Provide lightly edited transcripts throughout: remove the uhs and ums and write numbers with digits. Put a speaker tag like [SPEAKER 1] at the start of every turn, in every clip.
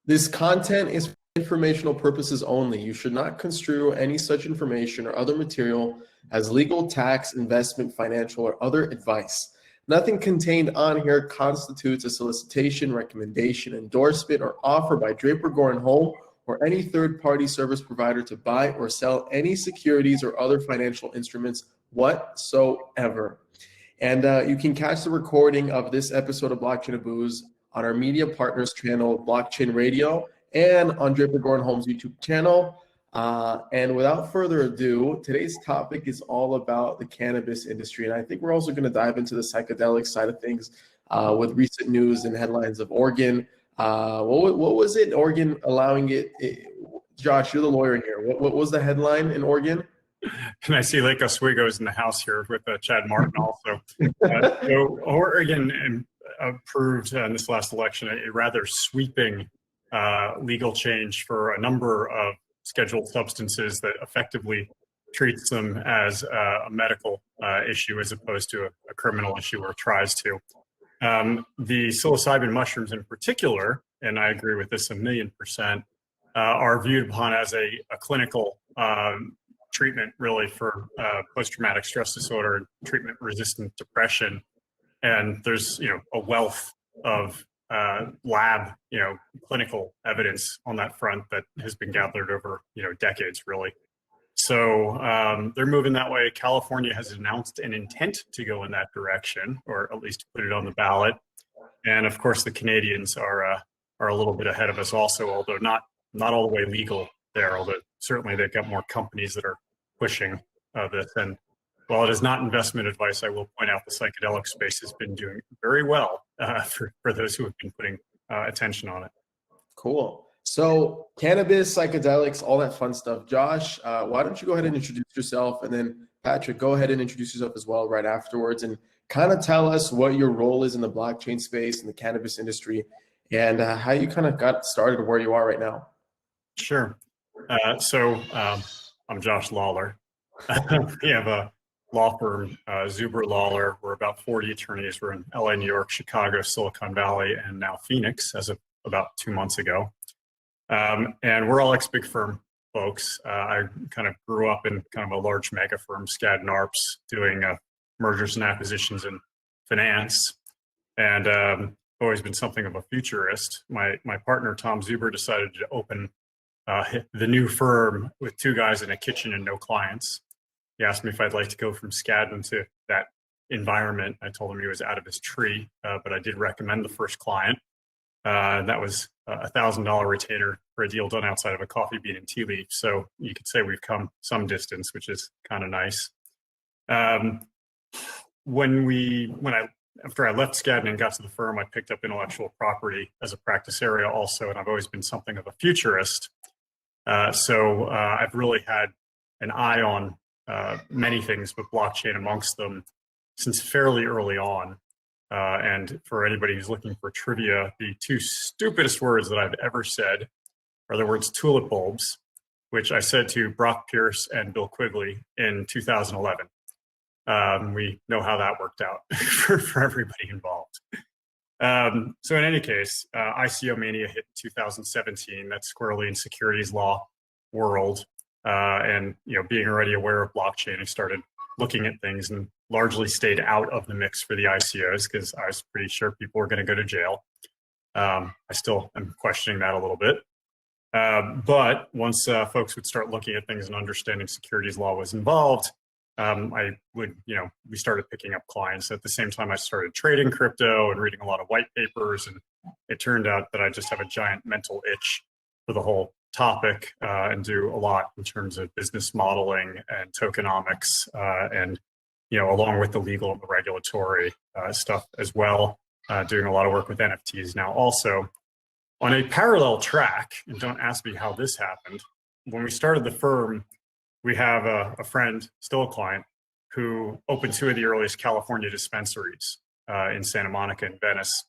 [SPEAKER 1] This content is for informational purposes only. You should not construe any such information or other material as legal, tax, investment, financial, or other advice. Nothing contained on here constitutes a solicitation, recommendation, endorsement, or offer by Draper Goren Holm or any third-party service provider to buy or sell any securities or other financial instruments whatsoever. And you can catch the recording of this episode of Blockchain of Booze on our media partners channel, Blockchain Radio, and on Draper Goren Holm's YouTube channel. And without further ado, today's topic is all about the cannabis industry. And I think we're also going to dive into the psychedelic side of things with recent news and headlines of Oregon. What was it? Oregon allowing it? Josh, you're the lawyer here. What was the headline in Oregon?
[SPEAKER 2] And I see Lake Oswego's in the house here with Chad Martin also. So Oregon approved in this last election a rather sweeping legal change for a number of scheduled substances that effectively treats them as a medical issue as opposed to a criminal issue or tries to. The psilocybin mushrooms in particular, and I agree with this 1,000,000%, are viewed upon as a clinical treatment really for post-traumatic stress disorder and treatment-resistant depression. And there's, a wealth of lab, clinical evidence on that front that has been gathered over, decades really. So they're moving that way. California has announced an intent to go in that direction, or at least put it on the ballot. And of course, the Canadians are a little bit ahead of us also, although not all the way legal there, although certainly they've got more companies that are pushing this. And while it is not investment advice, I will point out the psychedelic space has been doing very well for those who have been putting attention on it.
[SPEAKER 1] Cool. So cannabis, psychedelics, all that fun stuff. Josh, why don't you go ahead and introduce yourself? And then Patrick, go ahead and introduce yourself as well right afterwards, and kind of tell us what your role is in the blockchain space and the cannabis industry, and how you kind of got started where you are right now.
[SPEAKER 2] Sure. So I'm Josh Lawler. We have a law firm, Zuber Lawler. We're about 40 attorneys. We're in LA, New York, Chicago, Silicon Valley, and now Phoenix as of about 2 months ago. And we're all ex-big firm folks. I kind of grew up in kind of a large mega firm, Skadden Arps, doing mergers and acquisitions in finance. And always been something of a futurist. My partner, Tom Zuber, decided to open the new firm with 2 guys in a kitchen and no clients. He asked me if I'd like to go from Skadden to that environment. I told him he was out of his tree, but I did recommend the first client. And that was a $1,000 retainer for a deal done outside of a coffee bean and tea leaf. So you could say we've come some distance, which is kind of nice. After I left Skadden and got to the firm, I picked up intellectual property as a practice area also, and I've always been something of a futurist. So I've really had an eye on many things, but blockchain amongst them, since fairly early on. And for anybody who's looking for trivia, the 2 stupidest words that I've ever said are the words tulip bulbs, which I said to Brock Pierce and Bill Quigley in 2011. We know how that worked out for everybody involved. So in any case, ICO mania hit in 2017. That's squarely in securities law world. And being already aware of blockchain, I started looking at things and largely stayed out of the mix for the ICOs because I was pretty sure people were going to go to jail. I still am questioning that a little bit. But once folks would start looking at things and understanding securities law was involved, we started picking up clients. At the same time, I started trading crypto and reading a lot of white papers. And it turned out that I just have a giant mental itch for the whole topic and do a lot in terms of business modeling and tokenomics and, along with the legal and the regulatory stuff as well, doing a lot of work with NFTs now also. On a parallel track, and don't ask me how this happened, when we started the firm, we have a friend, still a client, who opened 2 of the earliest California dispensaries in Santa Monica and Venice.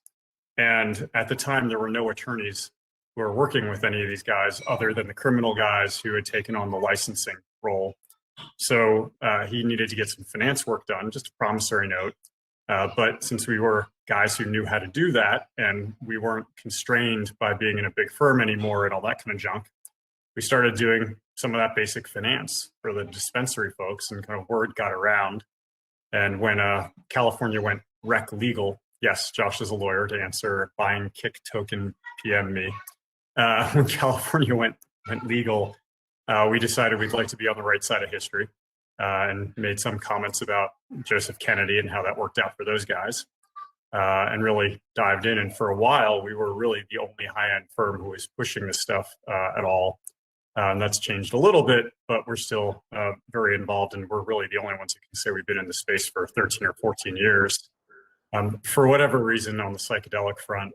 [SPEAKER 2] And at the time, there were no attorneys who were working with any of these guys other than the criminal guys who had taken on the licensing role. So he needed to get some finance work done, just a promissory note. But since we were guys who knew how to do that, and we weren't constrained by being in a big firm anymore and all that kind of junk. We started doing some of that basic finance for the dispensary folks, and kind of word got around. And when California went rec legal, yes, Josh is a lawyer to answer buying kick token PM me. When California went legal, we decided we'd like to be on the right side of history, and made some comments about Joseph Kennedy and how that worked out for those guys, and really dived in. And for a while, we were really the only high-end firm who was pushing this stuff at all. And that's changed a little bit, but we're still very involved, and we're really the only ones who can say we've been in the space for 13 or 14 years. For whatever reason, on the psychedelic front,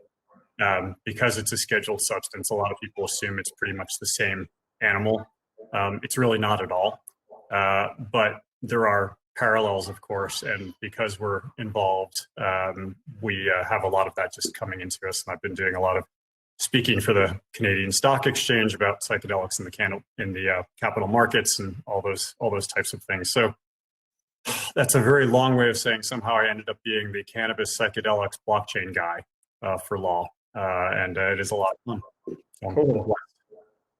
[SPEAKER 2] because it's a scheduled substance, a lot of people assume it's pretty much the same animal. It's really not at all. But there are parallels, of course, and because we're involved, we have a lot of that just coming into us. And I've been doing a lot of speaking for the Canadian Stock Exchange about psychedelics in the capital markets and all those types of things. So that's a very long way of saying somehow I ended up being the cannabis psychedelics blockchain guy for law, and it is a lot of fun.
[SPEAKER 1] Cool.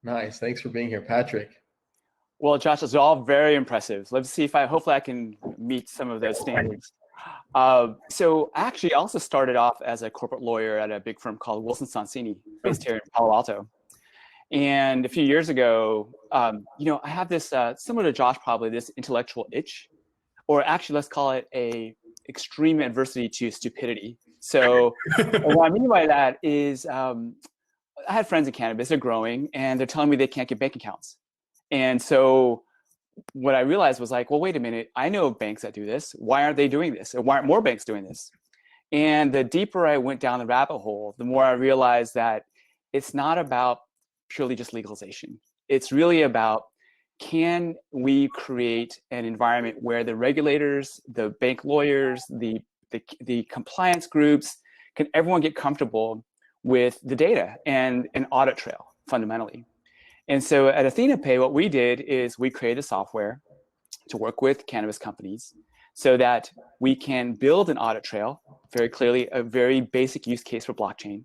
[SPEAKER 1] Nice. Thanks for being here, Patrick.
[SPEAKER 3] Well, Josh, those are all very impressive. Let's see if hopefully I can meet some of those standards. So I actually also started off as a corporate lawyer at a big firm called Wilson Sonsini, based here in Palo Alto. And a few years ago, I have this, similar to Josh probably, this intellectual itch, or actually let's call it a extreme adversity to stupidity. So what I mean by that is I had friends in cannabis, they're growing, and they're telling me they can't get bank accounts. And so what I realized was like, well, wait a minute, I know banks that do this. Why aren't they doing this? Or why aren't more banks doing this? And the deeper I went down the rabbit hole, the more I realized that it's not about purely just legalization. It's really about, can we create an environment where the regulators, the bank lawyers, the compliance groups, can everyone get comfortable with the data and an audit trail, fundamentally. And so at Athena Pay, what we did is we created software to work with cannabis companies so that we can build an audit trail, very clearly a very basic use case for blockchain,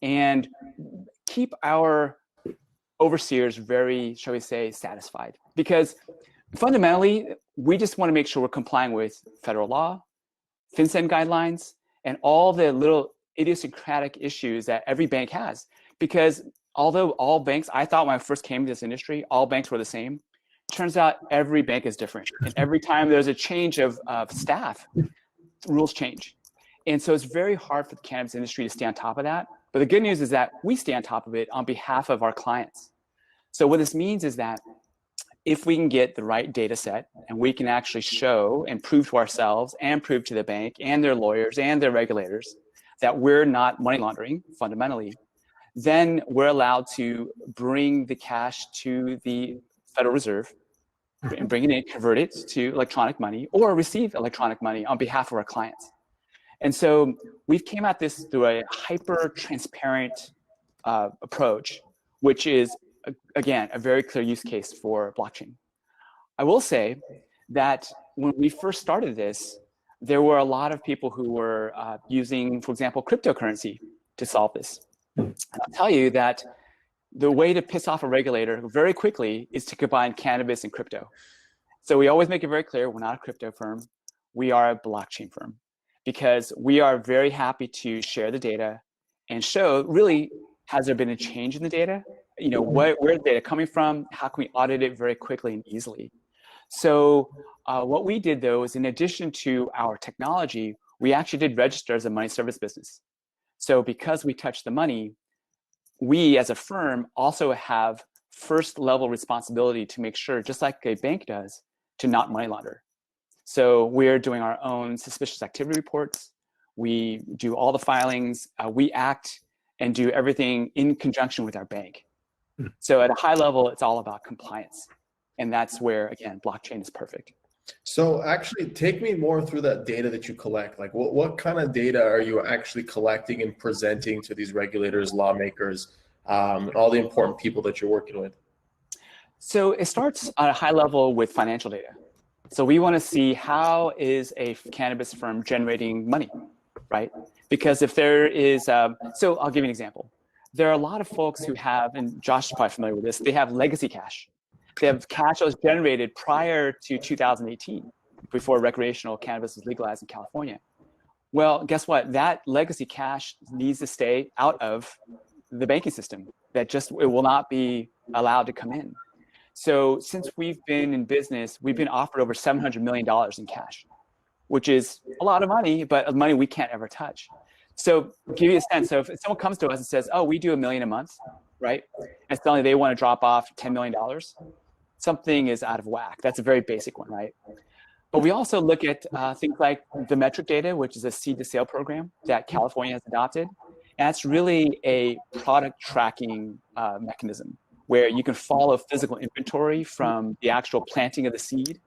[SPEAKER 3] and keep our overseers very, shall we say, satisfied. Because fundamentally, we just want to make sure we're complying with federal law, FinCEN guidelines, and all the little idiosyncratic issues that every bank has. Because although all banks, I thought when I first came to this industry, all banks were the same. Turns out every bank is different. And every time there's a change of staff, rules change. And so it's very hard for the cannabis industry to stay on top of that. But the good news is that we stay on top of it on behalf of our clients. So what this means is that if we can get the right data set and we can actually show and prove to ourselves and prove to the bank and their lawyers and their regulators that we're not money laundering fundamentally, then we're allowed to bring the cash to the Federal Reserve and bring it in, convert it to electronic money, or receive electronic money on behalf of our clients. And so we've came at this through a hyper transparent approach, which is, again, a very clear use case for blockchain. I will say that when we first started this, there were a lot of people who were using, for example, cryptocurrency to solve this. And I'll tell you that the way to piss off a regulator very quickly is to combine cannabis and crypto. So we always make it very clear, we're not a crypto firm, we are a blockchain firm, because we are very happy to share the data and show, really, has there been a change in the data? Where is the data coming from? How can we audit it very quickly and easily? So what we did, though, is in addition to our technology, we actually did register as a money service business. So because we touch the money, we as a firm also have first level responsibility to make sure, just like a bank does, to not money launder. So we're doing our own suspicious activity reports. We do all the filings. We act and do everything in conjunction with our bank. So at a high level, it's all about compliance. And that's where, again, blockchain is perfect.
[SPEAKER 1] So actually, take me more through that data that you collect. Like what kind of data are you actually collecting and presenting to these regulators, lawmakers, all the important people that you're working with?
[SPEAKER 3] So it starts at a high level with financial data. So we want to see, how is a cannabis firm generating money? right? Because if there is, so I'll give you an example. There are a lot of folks who have, and Josh is probably familiar with this, they have legacy cash. They have cash that was generated prior to 2018, before recreational cannabis was legalized in California. Well, guess what? That legacy cash needs to stay out of the banking system. That just, it will not be allowed to come in. So since we've been in business, we've been offered over $700 million in cash, which is a lot of money, but money we can't ever touch. So give you a sense. So if someone comes to us and says, oh, we do $1 million a month, right? And suddenly they want to drop off $10 million, something is out of whack. That's a very basic one, right? But we also look at things like the metric data, which is a seed to sale program that California has adopted. And that's really a product tracking mechanism where you can follow physical inventory from the actual planting of the seed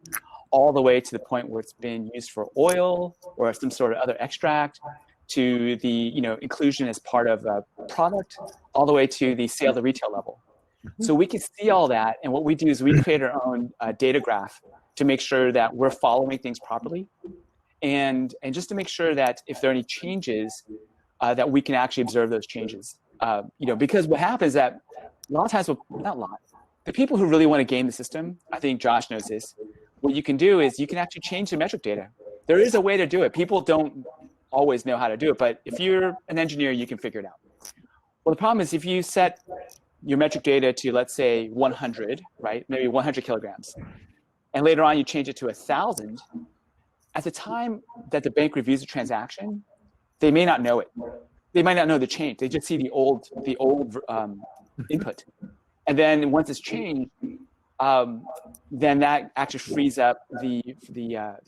[SPEAKER 3] all the way to the point where it's been used for oil or some sort of other extract, to the inclusion as part of a product, all the way to the sale to retail level. So we can see all that, and what we do is we create our own data graph to make sure that we're following things properly, and just to make sure that if there are any changes, that we can actually observe those changes. Because what happens is that a lot of times, not a lot, the people who really want to game the system, I think Josh knows this, what you can do is you can actually change the metric data. There is a way to do it. People don't always know how to do it, but if you're an engineer, you can figure it out. Well, the problem is if you set your metric data to, let's say, 100, right? Maybe 100 kilograms. And later on, you change it to 1,000. At the time that the bank reviews the transaction, they may not know it. They might not know the change. They just see the old input. And then once it's changed, then that actually frees up the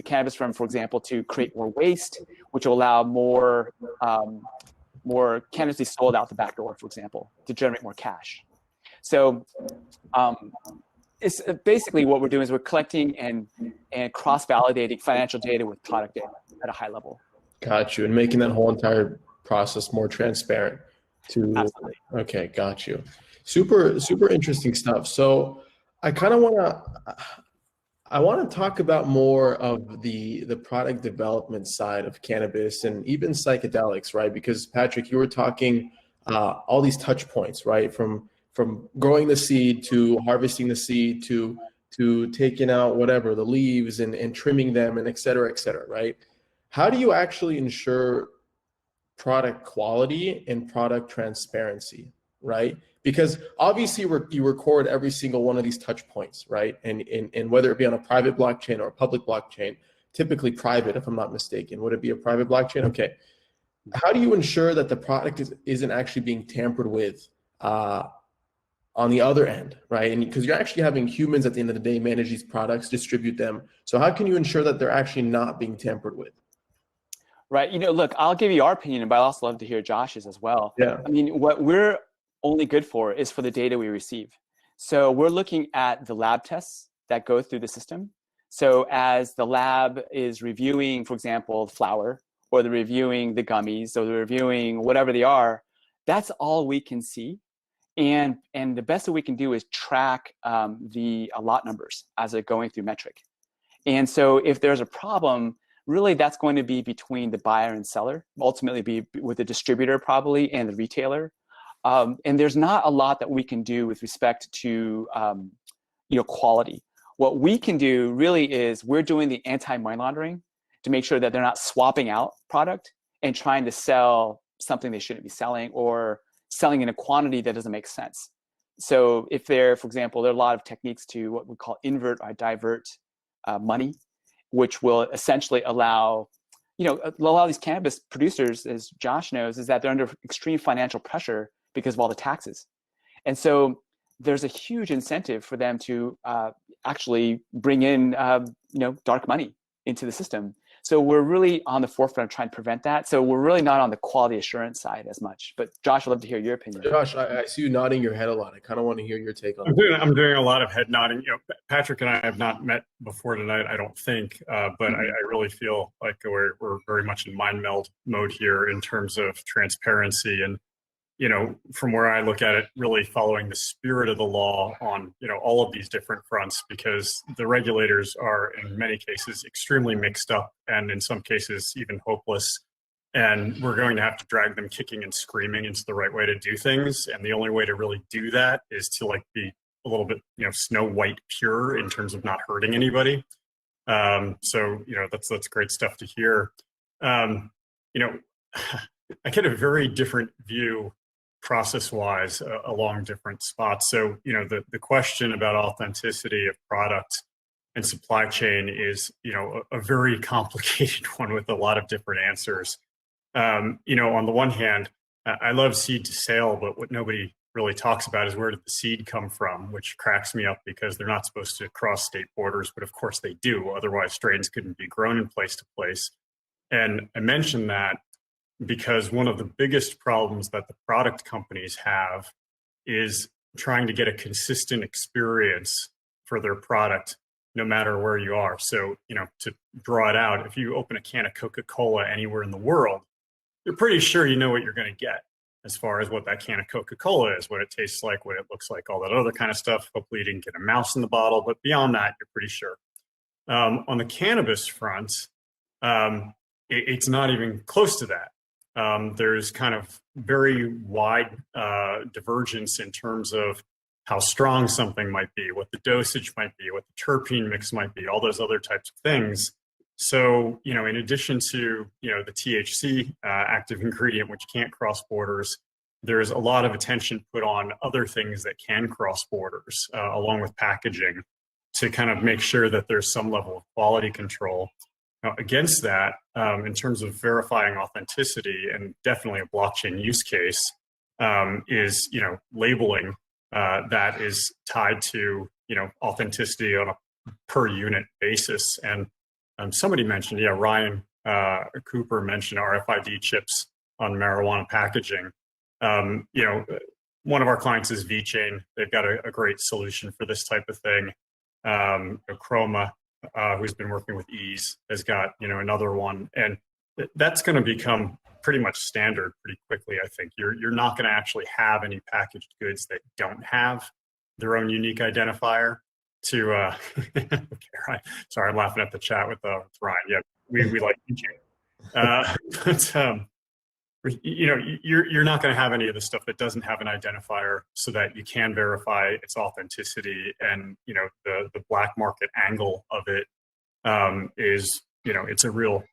[SPEAKER 3] cannabis firm, for example, to create more waste, which will allow more cannabis to be sold out the back door, for example, to generate more cash. So it's basically what we're doing is we're collecting and cross-validating financial data with product data at a high level.
[SPEAKER 1] Got you. And making that whole entire process more transparent to,
[SPEAKER 3] Absolutely.
[SPEAKER 1] Okay, got you. Super, super interesting stuff. So I kind of want to talk about more of the product development side of cannabis and even psychedelics, right? Because Patrick, you were talking all these touch points, right? From growing the seed to harvesting the seed to taking out whatever, the leaves and trimming them and et cetera, right? How do you actually ensure product quality and product transparency, right? Because obviously you record every single one of these touch points, right? And whether it be on a private blockchain or a public blockchain, typically private, if I'm not mistaken. Would it be a private blockchain? Okay. How do you ensure that the product isn't actually being tampered with on the other end, right? And because you're actually having humans at the end of the day manage these products, distribute them. So how can you ensure that they're actually not being tampered with?
[SPEAKER 3] Right. Look, I'll give you our opinion, but I'd also love to hear Josh's as well.
[SPEAKER 1] Yeah.
[SPEAKER 3] I mean, what we're only good for is for the data we receive. So we're looking at the lab tests that go through the system. So as the lab is reviewing, for example, the flower, or they're reviewing the gummies, or they're reviewing whatever they are, that's all we can see. And the best that we can do is track the lot numbers as they're going through metric. And so if there's a problem, really that's going to be between the buyer and seller, ultimately be with the distributor probably and the retailer. And there's not a lot that we can do with respect to quality. What we can do really is we're doing the anti-money laundering to make sure that they're not swapping out product and trying to sell something they shouldn't be selling, or selling in a quantity that doesn't make sense. So if there, for example, there are a lot of techniques to what we call invert or divert money, which will essentially allow, a lot of these cannabis producers, as Josh knows, is that they're under extreme financial pressure because of all the taxes. And so there's a huge incentive for them to actually bring in, dark money into the system. So we're really on the forefront of trying to prevent that. So we're really not on the quality assurance side as much. But Josh, I'd love to hear your opinion.
[SPEAKER 1] Josh, I see you nodding your head a lot. I kind of want to hear your take on it.
[SPEAKER 2] I'm doing a lot of head nodding. Patrick and I have not met before tonight, I don't think, but I really feel like we're very much in mind meld mode here in terms of transparency and, from where I look at it, really following the spirit of the law on, all of these different fronts, because the regulators are in many cases extremely mixed up and in some cases even hopeless. And we're going to have to drag them kicking and screaming into the right way to do things. And the only way to really do that is to like be a little bit, Snow White pure in terms of not hurting anybody. So, that's great stuff to hear. I get a very different view process-wise along different spots. So, the question about authenticity of product and supply chain is, a very complicated one with a lot of different answers. On the one hand, I love seed to sale, but what nobody really talks about is where did the seed come from, which cracks me up because they're not supposed to cross state borders, but of course they do. Otherwise, strains couldn't be grown in place to place. And I mention that because one of the biggest problems that the product companies have is trying to get a consistent experience for their product, no matter where you are. So, to draw it out, if you open a can of Coca-Cola anywhere in the world, you're pretty sure you know what you're going to get as far as what that can of Coca-Cola is, what it tastes like, what it looks like, all that other kind of stuff. Hopefully you didn't get a mouse in the bottle, but beyond that, you're pretty sure. On the cannabis front, it's not even close to that. There's kind of very wide divergence in terms of how strong something might be, what the dosage might be, what the terpene mix might be, all those other types of things. So, in addition to, the THC active ingredient, which can't cross borders, there's a lot of attention put on other things that can cross borders, along with packaging, to kind of make sure that there's some level of quality control. Now, against that, in terms of verifying authenticity, and definitely a blockchain use case, is, labeling that is tied to, authenticity on a per unit basis. And somebody mentioned, Ryan Cooper mentioned RFID chips on marijuana packaging. One of our clients is VChain. They've got a great solution for this type of thing. Chroma, who's been working with Ease, has got, another one. And that's going to become pretty much standard pretty quickly, I think. You're not going to actually have any packaged goods that don't have their own unique identifier. To okay, right. Sorry, I'm laughing at the chat with Ryan. Yeah, we like but you're not going to have any of the stuff that doesn't have an identifier, so that you can verify its authenticity. And the black market angle of it is it's a real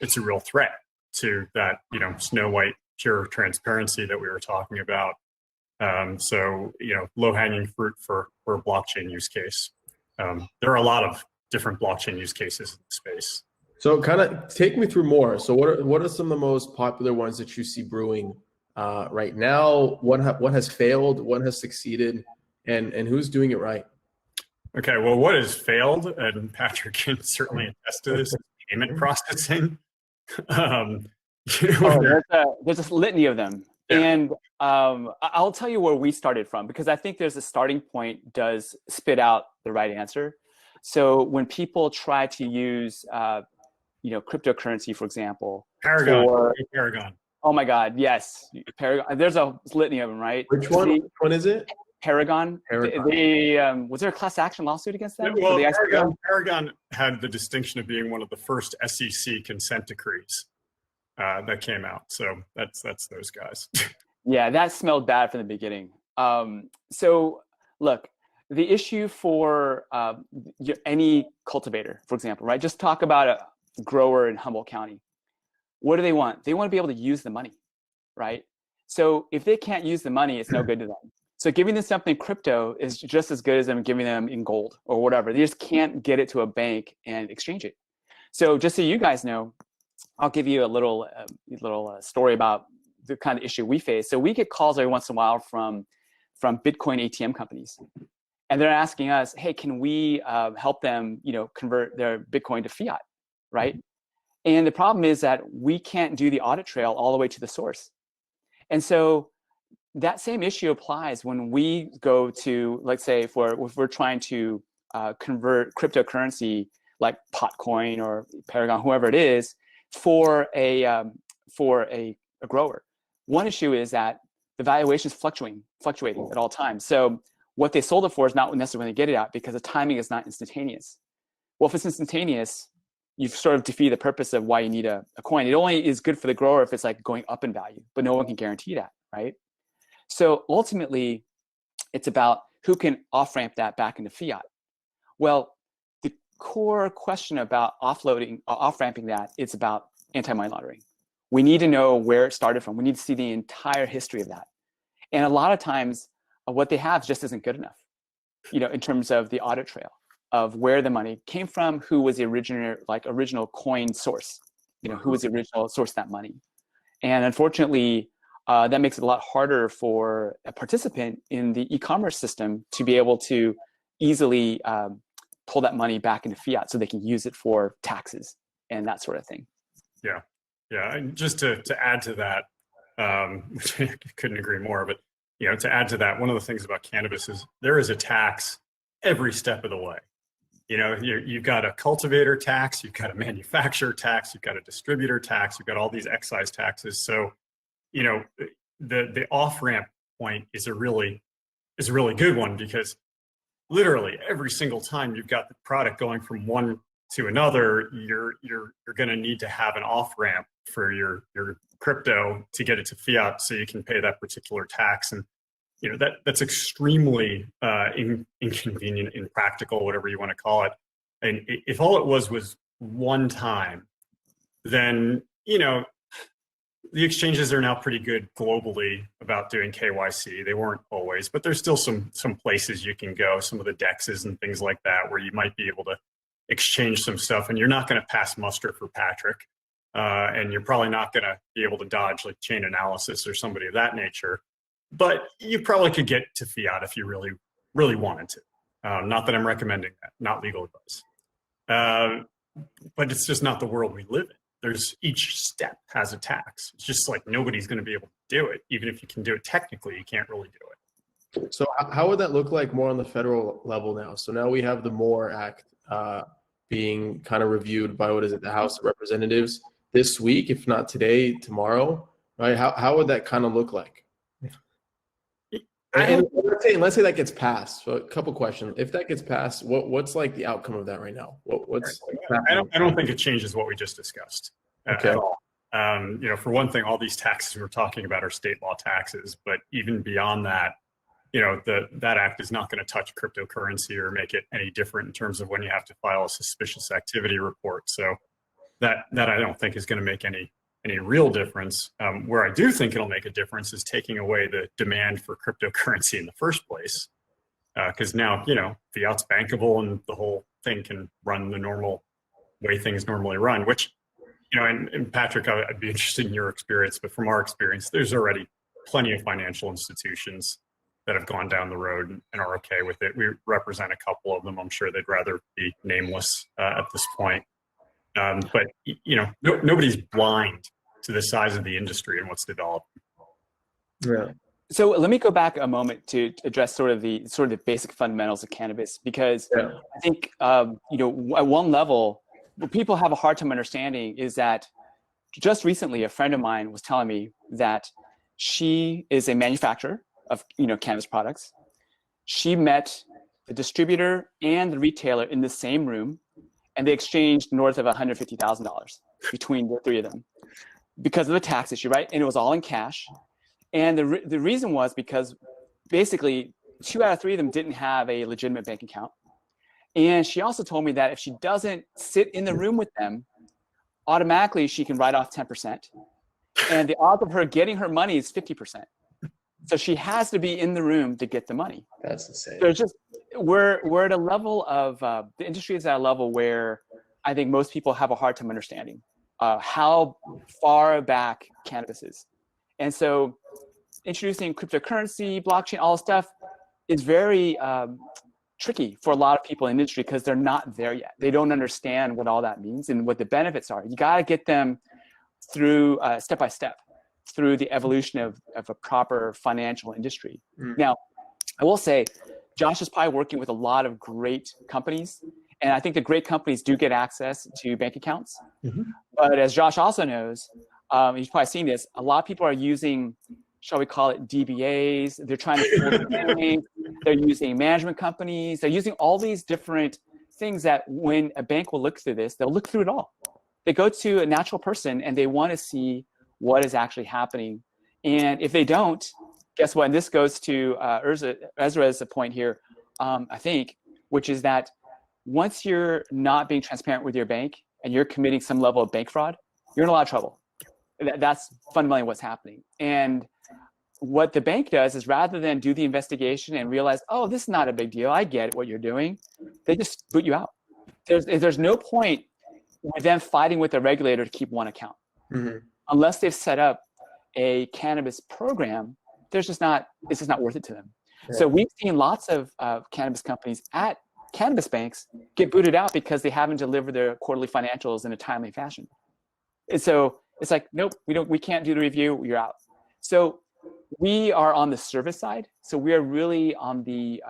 [SPEAKER 2] threat to that Snow White pure transparency that we were talking about. So low hanging fruit for a blockchain use case. There are a lot of different blockchain use cases in the space.
[SPEAKER 1] So kind of take me through more. So what are some of the most popular ones that you see brewing right now? What has failed? What has succeeded? And who's doing it right?
[SPEAKER 2] Okay, well, what has failed, and Patrick can certainly attest to this, is payment processing.
[SPEAKER 3] There's a litany of them. Yeah. And I'll tell you where we started from, because I think there's a starting point does spit out the right answer. So when people try to use, cryptocurrency, for example.
[SPEAKER 2] Paragon.
[SPEAKER 3] Oh my God, yes. Paragon. There's a litany of them, right?
[SPEAKER 1] Which one? Which one is it?
[SPEAKER 3] Paragon. Was there a class action lawsuit against them?
[SPEAKER 2] Well, Paragon had the distinction of being one of the first SEC consent decrees that came out. So that's those guys.
[SPEAKER 3] Yeah, that smelled bad from the beginning. So look, the issue for any cultivator, for example, right? Just talk about a grower in Humboldt County. What do they want? They want to be able to use the money, right? So if they can't use the money, it's no good to them. So giving them something crypto is just as good as them giving them in gold or whatever. They just can't get it to a bank and exchange it. So just so you guys know, I'll give you a little story about the kind of issue we face. So we get calls every once in a while from Bitcoin ATM companies, and they're asking us, "Hey, can we help them, convert their Bitcoin to fiat, right?" And the problem is that we can't do the audit trail all the way to the source, and so that same issue applies when we go to, let's say, if we're trying to convert cryptocurrency like Potcoin or Paragon, whoever it is, for a grower. One issue is that the valuation is fluctuating at all times. So what they sold it for is not necessarily when they get it out, because the timing is not instantaneous. Well, if it's instantaneous, you've sort of defeated the purpose of why you need a coin. It only is good for the grower if it's like going up in value, but no one can guarantee that, right? So ultimately, it's about who can off-ramp that back into fiat. Well, the core question about off-ramping that, it's about anti-money laundering. We need to know where it started from. We need to see the entire history of that. And a lot of times, what they have just isn't good enough, in terms of the audit trail of where the money came from, who was the original coin source, who was the original source of that money. And unfortunately, that makes it a lot harder for a participant in the e-commerce system to be able to easily pull that money back into fiat so they can use it for taxes and that sort of thing.
[SPEAKER 2] Yeah. Yeah. And just to add to that, which I couldn't agree more, but to add to that, one of the things about cannabis is there is a tax every step of the way. You've got a cultivator tax, you've got a manufacturer tax, you've got a distributor tax, you've got all these excise taxes. So, the off-ramp point is a really good one, because literally every single time you've got the product going from one to another, you're going to need to have an off-ramp for your crypto to get it to fiat so you can pay that particular tax. And that's extremely inconvenient, impractical, whatever you want to call it. And if all it was one time, then the exchanges are now pretty good globally about doing KYC. They weren't always, but there's still some places you can go, some of the DEXs and things like that, where you might be able to exchange some stuff, and you're not going to pass muster for Patrick. And you're probably not going to be able to dodge like Chain Analysis or somebody of that nature, but you probably could get to fiat if you really, really wanted to. Not that I'm recommending that, not legal advice. But it's just not the world we live in. Each step has a tax. It's just like nobody's going to be able to do it. Even if you can do it technically, you can't really do it.
[SPEAKER 1] So how would that look like more on the federal level now? So now we have the MORE Act being kind of reviewed by, the House of Representatives this week, if not today, tomorrow, right? How would that kind of look like? And let's say that gets passed. So a couple questions. If that gets passed, what's like the outcome of that right now?
[SPEAKER 2] I don't think it changes what we just discussed at all. For one thing, all these taxes we're talking about are state law taxes, but even beyond that, that act is not going to touch cryptocurrency or make it any different in terms of when you have to file a suspicious activity report. So that I don't think is going to make any real difference. Where I do think it'll make a difference is taking away the demand for cryptocurrency in the first place. Because now, fiat's bankable and the whole thing can run the normal way things normally run, which, and Patrick, I'd be interested in your experience, but from our experience, there's already plenty of financial institutions that have gone down the road and are okay with it. We represent a couple of them. I'm sure they'd rather be nameless at this point. But nobody's blind to the size of the industry and what's developed.
[SPEAKER 1] Yeah.
[SPEAKER 3] So let me go back a moment to address sort of the basic fundamentals of cannabis, because I think at one level, what people have a hard time understanding is that just recently a friend of mine was telling me that she is a manufacturer of cannabis products. She met the distributor and the retailer in the same room, and they exchanged north of $150,000 between the three of them because of the tax issue, right? And it was all in cash. And the reason was because basically 2 out of 3 of them didn't have a legitimate bank account. And she also told me that if she doesn't sit in the room with them, automatically she can write off 10%. And the odds of her getting her money is 50%. So she has to be in the room to get the money.
[SPEAKER 1] That's insane.
[SPEAKER 3] There's just we're at a level of the industry is at a level where I think most people have a hard time understanding how far back cannabis is. And so introducing cryptocurrency, blockchain, all this stuff is very tricky for a lot of people in the industry because they're not there yet. They don't understand what all that means and what the benefits are. You got to get them through step by step through the evolution of a proper financial industry. Now, I will say, Josh is probably working with a lot of great companies. And I think the great companies do get access to bank accounts. But as Josh also knows, you've probably seen this, a lot of people are using, shall we call it DBAs. They're trying to they're using management companies. They're using all these different things that when a bank will look through this, they'll look through it all. They go to a natural person and they want to see what is actually happening. And if they don't, guess what? And this goes to Ezra's point here, I think, which is that once you're not being transparent with your bank and you're committing some level of bank fraud, you're in a lot of trouble. That's fundamentally what's happening. And what the bank does is rather than do the investigation and realize, oh, this is not a big deal, I get what you're doing, they just boot you out. There's no point with them fighting with the regulator to keep one account. Mm-hmm. Unless they've set up a cannabis program, it's just not worth it to them. Yeah. So we've seen lots of cannabis companies at cannabis banks get booted out because they haven't delivered their quarterly financials in a timely fashion. And so it's like, nope, we can't do the review, you're out. So we are on the service side. So we are really on the,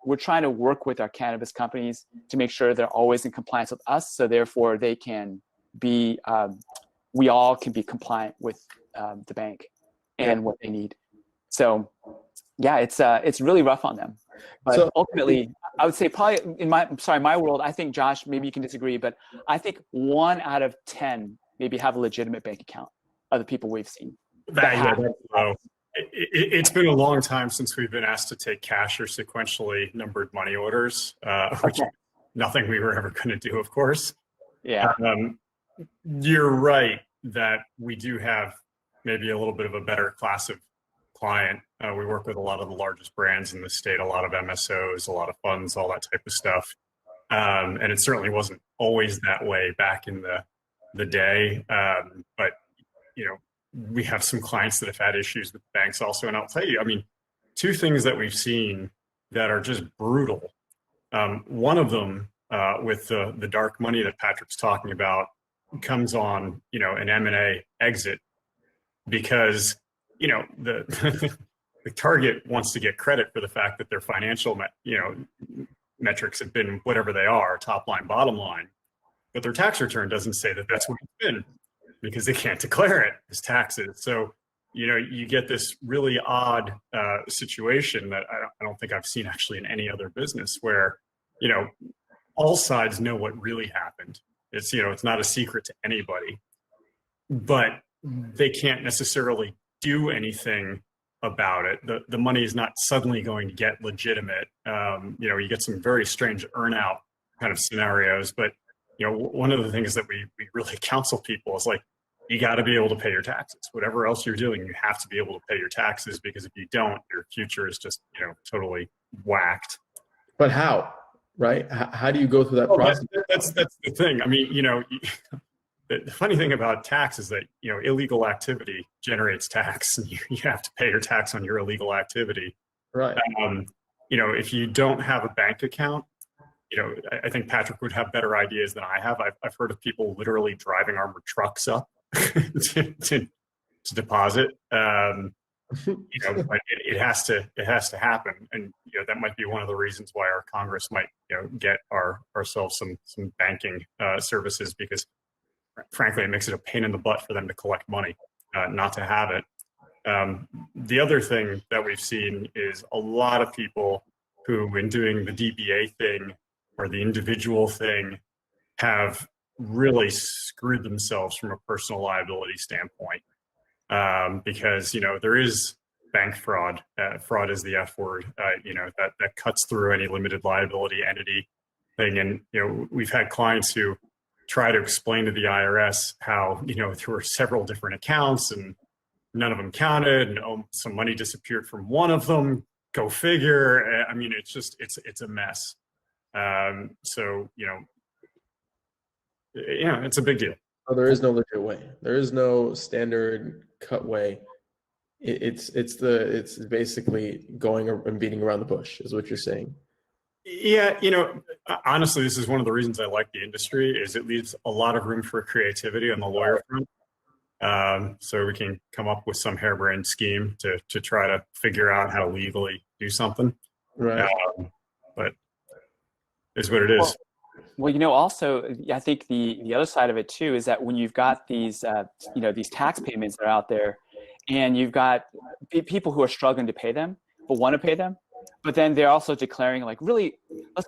[SPEAKER 3] we're trying to work with our cannabis companies to make sure they're always in compliance with us. So therefore they can be, we all can be compliant with the bank and what they need. So yeah, it's really rough on them. But so, ultimately, I would say probably in my world, I think, Josh, maybe you can disagree, but I think 1 out of 10 maybe have a legitimate bank account of the people we've seen.
[SPEAKER 2] That's low. It's been a long time since we've been asked to take cash or sequentially numbered money orders, which is nothing we were ever going to do, of course.
[SPEAKER 3] Yeah.
[SPEAKER 2] You're right that we do have maybe a little bit of a better class of client. We work with a lot of the largest brands in the state, a lot of MSOs, a lot of funds, all that type of stuff. And it certainly wasn't always that way back in the day. But, you know, we have some clients that have had issues with banks also. And I'll tell you, I mean, 2 things that we've seen that are just brutal. One of them with the dark money that Patrick's talking about comes on, you know, an M&A exit because, you know, the target wants to get credit for the fact that their financial, metrics have been whatever they are, top line, bottom line, but their tax return doesn't say that that's what it's been because they can't declare it as taxes. So, you know, you get this really odd situation that I don't think I've seen actually in any other business where, you know, all sides know what really happened. It's, you know, it's not a secret to anybody, but they can't necessarily do anything about it. The money is not suddenly going to get legitimate. You know, you get some very strange earn-out kind of scenarios, but, you know, one of the things that we really counsel people is like, you got to be able to pay your taxes. Whatever else you're doing, you have to be able to pay your taxes because if you don't, your future is just, you know, totally whacked.
[SPEAKER 1] But how, right? How do you go through that process?
[SPEAKER 2] That's the thing. I mean, you know, the funny thing about tax is that, you know, illegal activity generates tax and you have to pay your tax on your illegal activity.
[SPEAKER 1] Right.
[SPEAKER 2] You know, if you don't have a bank account, you know, I think Patrick would have better ideas than I have. I've heard of people literally driving armored trucks up to deposit. You know, but it has to happen, and you know that might be one of the reasons why our Congress might, you know, get ourselves some banking services, because frankly it makes it a pain in the butt for them to collect money, not to have it. The other thing that we've seen is a lot of people who, when doing the DBA thing or the individual thing, have really screwed themselves from a personal liability standpoint, because, you know, there is bank fraud. Fraud is the F word, you know, that cuts through any limited liability entity thing. And, you know, we've had clients who try to explain to the IRS how, you know, there were several different accounts and none of them counted, and some money disappeared from one of them. Go figure. I mean, it's just, it's a mess. So, you know, yeah, it's a big deal.
[SPEAKER 1] Oh, there is no legit way. There is no standard cut way. It's basically going and beating around the bush, is what you're saying.
[SPEAKER 2] Yeah, you know, honestly, this is one of the reasons I like the industry, is it leaves a lot of room for creativity on the lawyer front. So we can come up with some harebrained scheme to try to figure out how to legally do something.
[SPEAKER 1] Right.
[SPEAKER 2] But it's what it is.
[SPEAKER 3] Well, you know, also, I think the other side of it too is that when you've got these, you know, these tax payments that are out there, and you've got people who are struggling to pay them, but want to pay them, but then they're also declaring like really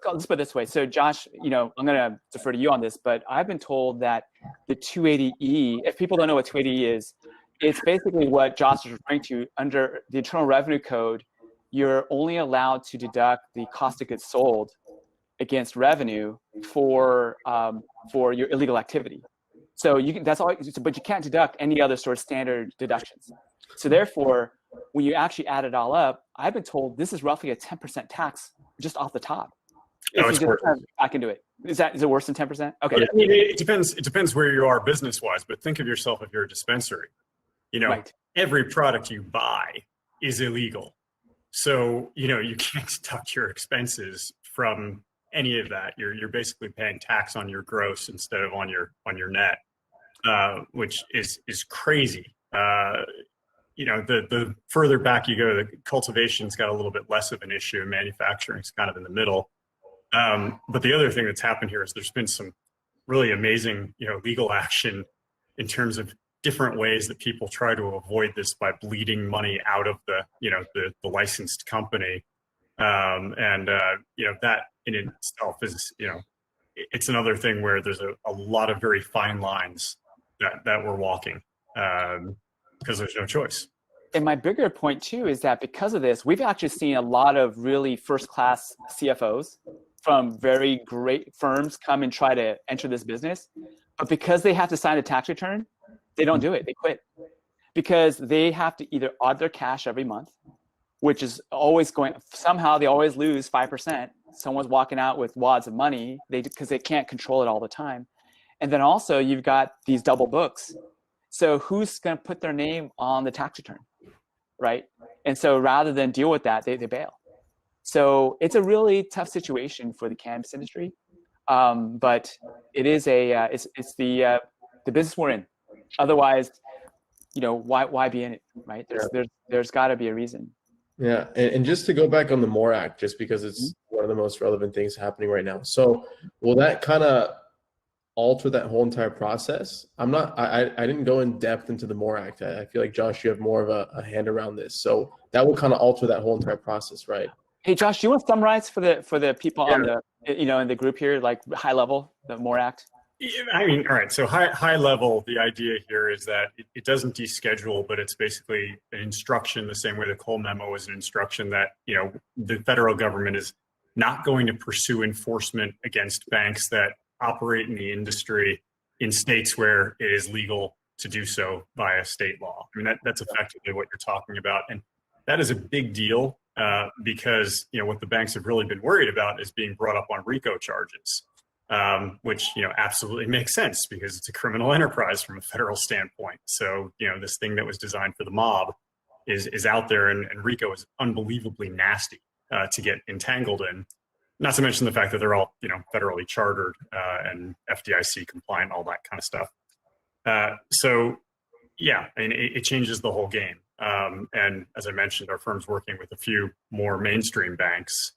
[SPEAKER 3] let's put it this way. So Josh, I'm going to defer to you on this, but I've been told that the 280E, if people don't know what 280E is, it's basically what Josh is referring to. Under the Internal Revenue Code, you're only allowed to deduct the cost of goods sold against revenue for your illegal activity. So that's all, but you can't deduct any other sort of standard deductions. So therefore, when you actually add it all up, I've been told this is roughly a 10% tax just off the top.
[SPEAKER 2] No, it's worse.
[SPEAKER 3] I can do it. Is it worse than 10%? Okay.
[SPEAKER 2] Yeah, it depends where you are business wise, but think of yourself if you're a dispensary. Right. Every product you buy is illegal. So, you can't deduct your expenses from any of that. You're basically paying tax on your gross instead of on your net, which is crazy. The further back you go, the cultivation's got a little bit less of an issue. Manufacturing's kind of in the middle. But the other thing that's happened here is there's been some really amazing, legal action in terms of different ways that people try to avoid this by bleeding money out of the licensed company. That in itself is, it's another thing where there's a lot of very fine lines that we're walking because there's no choice.
[SPEAKER 3] And my bigger point too is that because of this, we've actually seen a lot of really first-class CFOs from very great firms come and try to enter this business. But because they have to sign a tax return, they don't do it. They quit because they have to either audit their cash every month, which is always somehow they always lose 5%. Someone's walking out with wads of money because they can't control it all the time. And then also you've got these double books. So who's going to put their name on the tax return, right? And so rather than deal with that, they bail. So it's a really tough situation for the cannabis industry, but it is it's the business we're in. Otherwise, why be in it, right? There's got to be a reason.
[SPEAKER 1] Yeah, and just to go back on the MORE Act, just because it's one of the most relevant things happening right now. So will that kind of alter that whole entire process? I didn't go in depth into the MORE Act. I feel like, Josh, you have more of a hand around this. So that will kind of alter that whole entire process, right?
[SPEAKER 3] Hey, Josh, do you want to summarize for the people on the in the group here, like high level, the MORE Act?
[SPEAKER 2] I mean, all right. So high level, the idea here is that it doesn't deschedule, but it's basically an instruction the same way the Cole memo is an instruction that, the federal government is not going to pursue enforcement against banks that operate in the industry in states where it is legal to do so via state law. I mean, that's effectively what you're talking about. And that is a big deal because, what the banks have really been worried about is being brought up on RICO charges. Which, absolutely makes sense because it's a criminal enterprise from a federal standpoint. So, this thing that was designed for the mob is out there, and RICO is unbelievably nasty to get entangled in. Not to mention the fact that they're all, federally chartered and FDIC compliant, all that kind of stuff. So, yeah, I mean, it changes the whole game. And as I mentioned, our firm's working with a few more mainstream banks.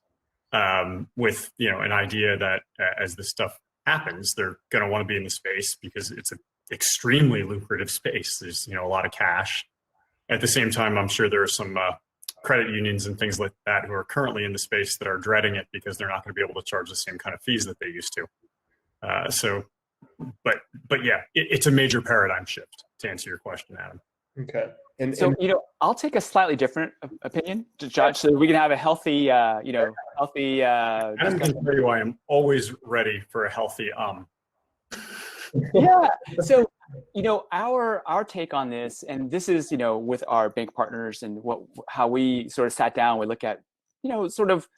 [SPEAKER 2] With an idea that as this stuff happens, they're going to want to be in the space because it's an extremely lucrative space. There's a lot of cash. At the same time, I'm sure there are some credit unions and things like that who are currently in the space that are dreading it because they're not going to be able to charge the same kind of fees that they used to. But yeah, it's a major paradigm shift to answer your question, Adam.
[SPEAKER 1] Okay.
[SPEAKER 3] So, I'll take a slightly different opinion to judge so we can have a healthy, healthy
[SPEAKER 2] I can tell you I am always ready for a healthy
[SPEAKER 3] Yeah. So, our take on this, and this is, with our bank partners and how we sort of sat down, we look at, sort of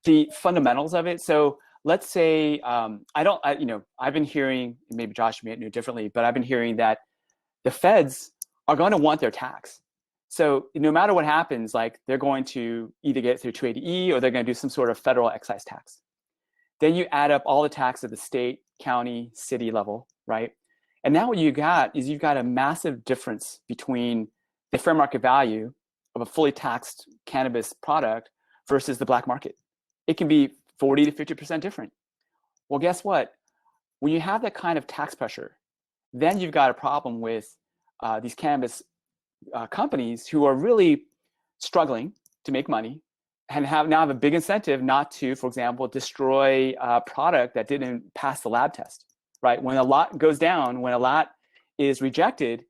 [SPEAKER 3] the fundamentals of it. So let's say, I've been hearing, maybe Josh may know differently, but I've been hearing that the feds are going to want their tax. So no matter what happens, like they're going to either get it through 280E or they're going to do some sort of federal excise tax. Then you add up all the tax at the state, county, city level, right? And now what you got is you've got a massive difference between the fair market value of a fully taxed cannabis product versus the black market. It can be 40 to 50% different. Well, guess what? When you have that kind of tax pressure, then you've got a problem with these cannabis companies who are really struggling to make money now have a big incentive not to, for example, destroy a product that didn't pass the lab test, right? When a lot goes down, when a lot is rejected,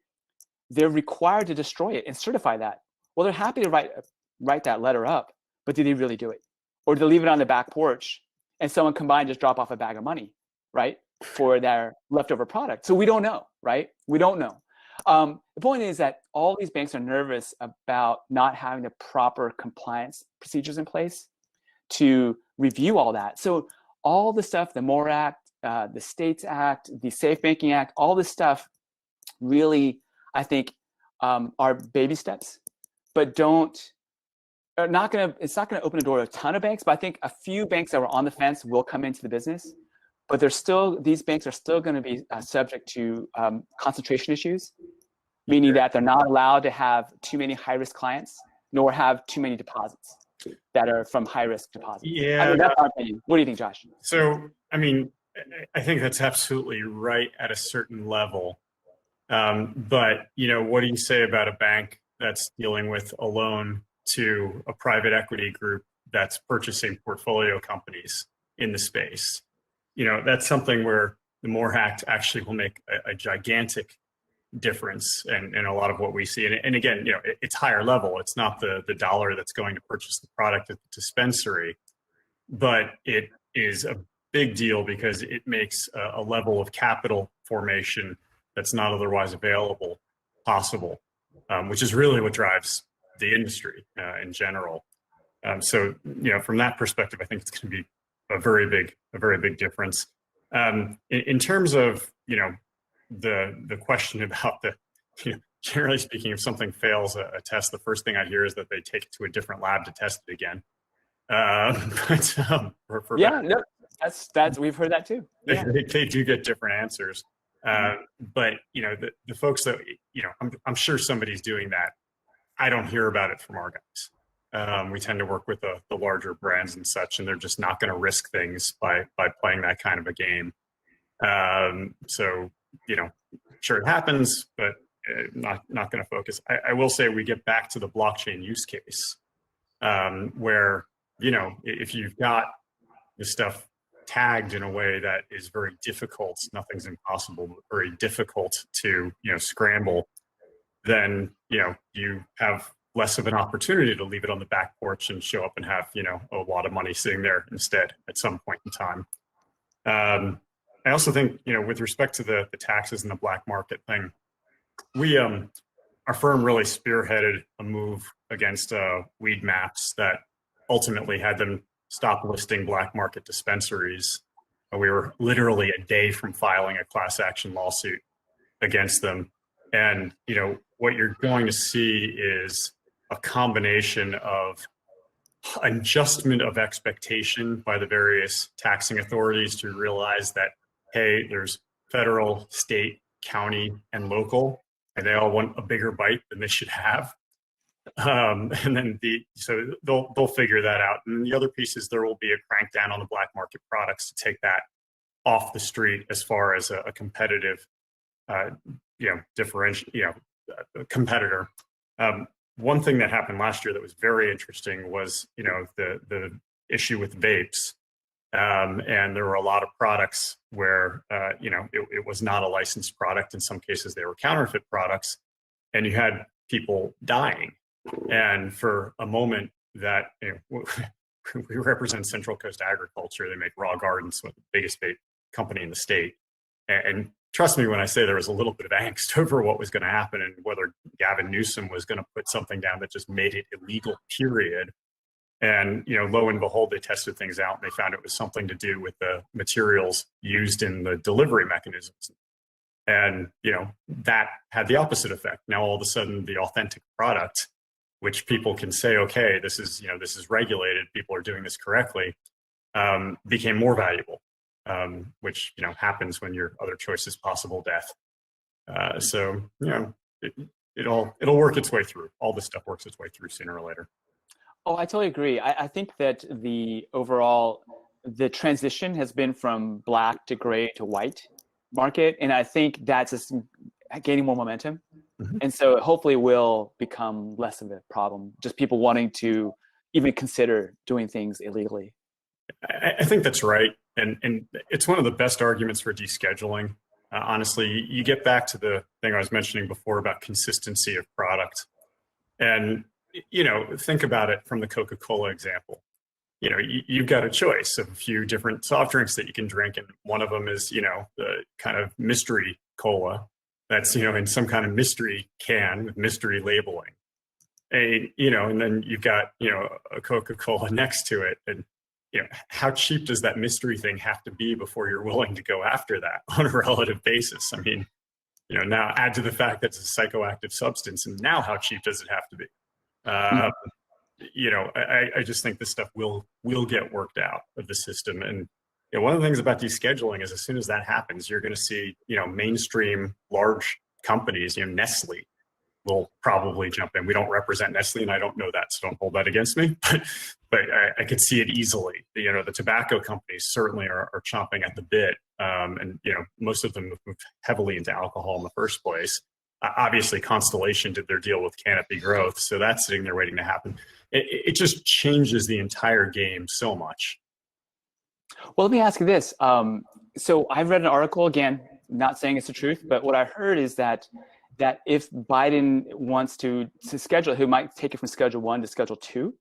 [SPEAKER 3] they're required to destroy it and certify that. Well, they're happy to write that letter up, but did they really do it? Or do they leave it on the back porch and someone combined just drop off a bag of money, right, for their leftover product? So we don't know, right? We don't know. The point is that all these banks are nervous about not having the proper compliance procedures in place to review all that. So all the stuff, the MORE Act, the States Act, the Safe Banking Act, all this stuff really, I think, are baby steps, but it's not going to open the door to a ton of banks, but I think a few banks that were on the fence will come into the business. But these banks are still going to be subject to concentration issues, meaning that they're not allowed to have too many high-risk clients, nor have too many deposits that are from high-risk deposits.
[SPEAKER 2] Yeah.
[SPEAKER 3] I mean, that's my opinion. What do you think, Josh?
[SPEAKER 2] So, I mean, I think that's absolutely right at a certain level. But, what do you say about a bank that's dealing with a loan to a private equity group that's purchasing portfolio companies in the space? That's something where the MORE Act actually will make a gigantic difference in a lot of what we see. And again, it's higher level. It's not the dollar that's going to purchase the product at the dispensary, but it is a big deal because it makes a level of capital formation that's not otherwise available possible, which is really what drives the industry in general. So, from that perspective, I think it's going to be a very big difference. In terms of, the question about generally speaking, if something fails a test, the first thing I hear is that they take it to a different lab to test it again.
[SPEAKER 3] We've heard that too. Yeah.
[SPEAKER 2] They do get different answers. But the folks that, I'm sure somebody's doing that. I don't hear about it from our guys. We tend to work with the larger brands and such, and they're just not going to risk things by playing that kind of a game. So, sure it happens, but not going to focus. I will say we get back to the blockchain use case, where, if you've got the stuff tagged in a way that is very difficult, nothing's impossible, but very difficult to, scramble, then, you have less of an opportunity to leave it on the back porch and show up and have, a lot of money sitting there instead at some point in time. I also think, with respect to the taxes and the black market thing, we, our firm really spearheaded a move against weed maps that ultimately had them stop listing black market dispensaries. We were literally a day from filing a class action lawsuit against them. And, what you're going to see is a combination of adjustment of expectation by the various taxing authorities to realize that, hey, there's federal, state, county, and local, and they all want a bigger bite than they should have. And then so they'll figure that out. And the other piece is there will be a crackdown on the black market products to take that off the street as far as a competitive, competitor. One thing that happened last year that was very interesting was, the issue with vapes. And there were a lot of products where, it was not a licensed product. In some cases, they were counterfeit products, and you had people dying. And for a moment that, we represent Central Coast Agriculture, they make raw gardens, with the biggest vape company in the state. And trust me when I say there was a little bit of angst over what was going to happen and whether Gavin Newsom was going to put something down that just made it illegal, period. And, lo and behold, they tested things out and they found it was something to do with the materials used in the delivery mechanisms. And, that had the opposite effect. Now, all of a sudden, the authentic product, which people can say, okay, this is regulated, people are doing this correctly, became more valuable, which, happens when your other choice is possible death. So, it'll work its way through. All this stuff works its way through sooner or later.
[SPEAKER 3] Oh, I totally agree. I think that the transition has been from black to gray to white market. And I think that's just gaining more momentum. Mm-hmm. And so hopefully will become less of a problem. Just people wanting to, even consider doing things illegally.
[SPEAKER 2] I think that's right. And it's one of the best arguments for descheduling. Honestly, you get back to the thing I was mentioning before about consistency of product. And, think about it from the Coca-Cola example. You've got a choice of a few different soft drinks that you can drink. And one of them is, the kind of mystery cola that's, in some kind of mystery can with mystery labeling. And then you've got, a Coca-Cola next to it. And, how cheap does that mystery thing have to be before you're willing to go after that on a relative basis? I mean, now add to the fact that it's a psychoactive substance, and now how cheap does it have to be? I just think this stuff will get worked out of the system. And one of the things about descheduling is as soon as that happens, you're going to see, mainstream large companies, Nestle will probably jump in. We don't represent Nestle, and I don't know that, so don't hold that against me. But I could see it easily. The tobacco companies certainly are chomping at the bit, and most of them have moved heavily into alcohol in the first place. Obviously, Constellation did their deal with Canopy Growth, so that's sitting there waiting to happen. It just changes the entire game so much.
[SPEAKER 3] Well, let me ask you this. So I've read an article, again, not saying it's the truth, but what I heard is that if Biden wants to schedule, he might take it from Schedule 1 to Schedule 2,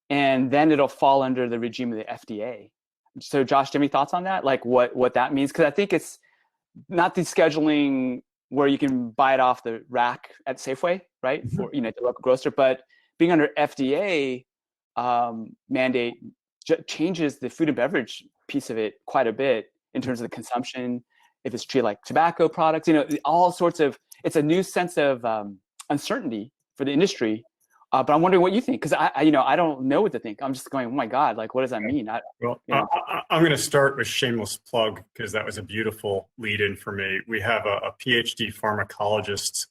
[SPEAKER 3] and then it'll fall under the regime of the FDA. So Josh, do you have any thoughts on that? Like what that means? Because I think it's not the scheduling where you can buy it off the rack at Safeway, right? For the local grocer, but being under FDA mandate changes the food and beverage piece of it quite a bit in terms of the consumption. If it's treated like tobacco products, all sorts of. It's a new sense of uncertainty for the industry. But I'm wondering what you think, because I don't know what to think. I'm just going, oh my God, like what does that mean? I'm
[SPEAKER 2] going to start with shameless plug because that was a beautiful lead-in for me. We have a PhD pharmacologist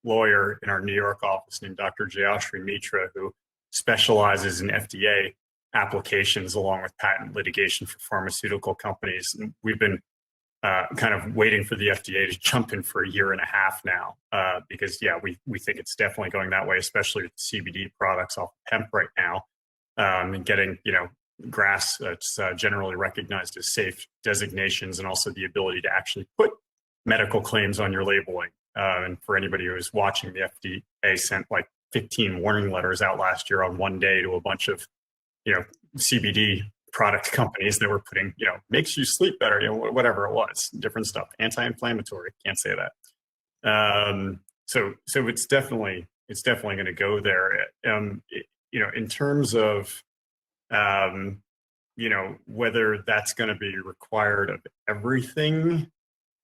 [SPEAKER 2] lawyer in our New York office named Dr. Jayashri Mitra, who specializes in FDA applications along with patent litigation for pharmaceutical companies. And we've been kind of waiting for the FDA to jump in for a year and a half now, because we think it's definitely going that way, especially with CBD products off hemp right now, and getting grass that's generally recognized as safe designations, and also the ability to actually put medical claims on your labeling. And for anybody who is watching, the FDA sent like 15 warning letters out last year on one day to a bunch of CBD product companies that were putting, makes you sleep better, whatever it was, different stuff, anti-inflammatory, can't say that. So it's definitely going to go there. In terms of, whether that's going to be required of everything,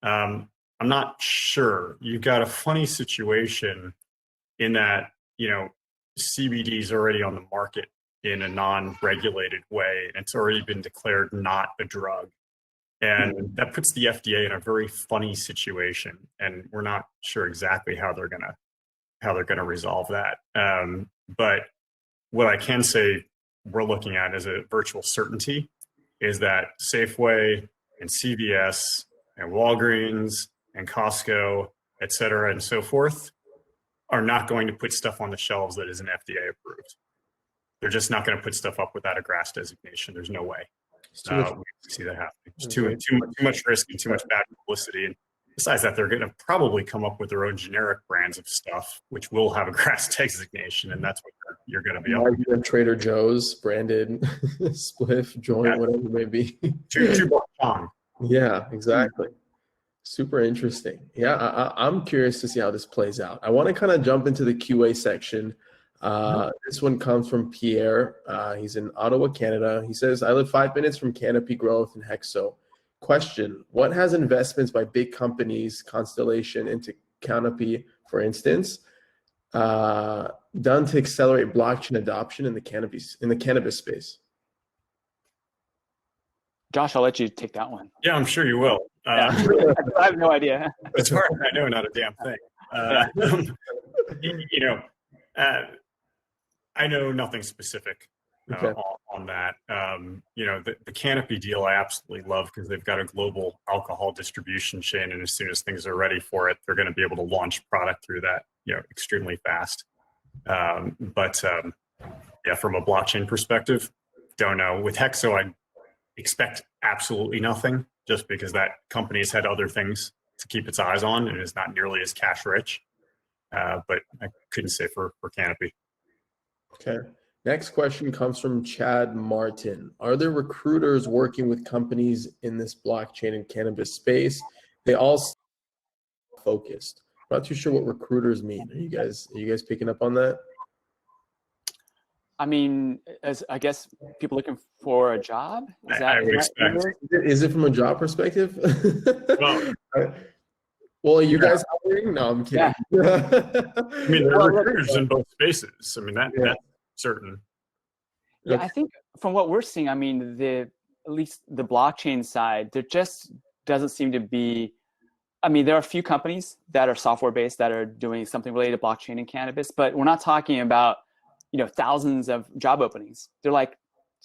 [SPEAKER 2] I'm not sure. You've got a funny situation in that, CBD is already on the market in a non-regulated way, and it's already been declared not a drug. And that puts the FDA in a very funny situation, and we're not sure exactly how they're gonna resolve that. But what I can say we're looking at as a virtual certainty is that Safeway and CVS and Walgreens and Costco, et cetera, and so forth, are not going to put stuff on the shelves that isn't FDA approved. They're just not going to put stuff up without a GRAS designation. There's no way we see that happening. There's too much risk and too much bad publicity. And besides that, they're going to probably come up with their own generic brands of stuff, which will have a GRAS designation, and that's what you're going to be able to.
[SPEAKER 1] Trader Joe's branded spliff, joint, whatever it may be.
[SPEAKER 2] Chung.
[SPEAKER 1] Yeah, exactly. Super interesting. Yeah, I'm curious to see how this plays out. I want to kind of jump into the QA section. This one comes from Pierre. He's in Ottawa, Canada. He says, I live 5 minutes from Canopy Growth and Hexo. Question, what has investments by big companies, Constellation into Canopy, for instance, done to accelerate blockchain adoption in the cannabis space?
[SPEAKER 3] Josh, I'll let you take that one.
[SPEAKER 2] Yeah, I'm sure you will.
[SPEAKER 3] I have no idea.
[SPEAKER 2] As far as I know, not a damn thing. I know nothing specific on that. The Canopy deal I absolutely love because they've got a global alcohol distribution chain, and as soon as things are ready for it, they're going to be able to launch product through that, extremely fast. But Yeah, from a blockchain perspective, don't know. With Hexo, I expect absolutely nothing, just because that company has had other things to keep its eyes on and is not nearly as cash rich. But I couldn't say for Canopy.
[SPEAKER 1] Okay. Next question comes from Chad Martin. Are there recruiters working with companies in this blockchain and cannabis space? They all focused. I'm not too sure what recruiters mean. Are you guys picking up on that?
[SPEAKER 3] I mean, as I guess people looking for a job.
[SPEAKER 2] I would expect.
[SPEAKER 1] Is it from a job perspective?
[SPEAKER 2] Well,
[SPEAKER 1] well, are you guys hiring? No, I'm kidding.
[SPEAKER 3] Yeah.
[SPEAKER 2] I mean, there are recruiters in both spaces. I mean, that's certain.
[SPEAKER 3] Yeah, I think from what we're seeing, I mean, at least the blockchain side, there just doesn't seem to be. I mean, there are a few companies that are software based that are doing something related to blockchain and cannabis, but we're not talking about, thousands of job openings. They're like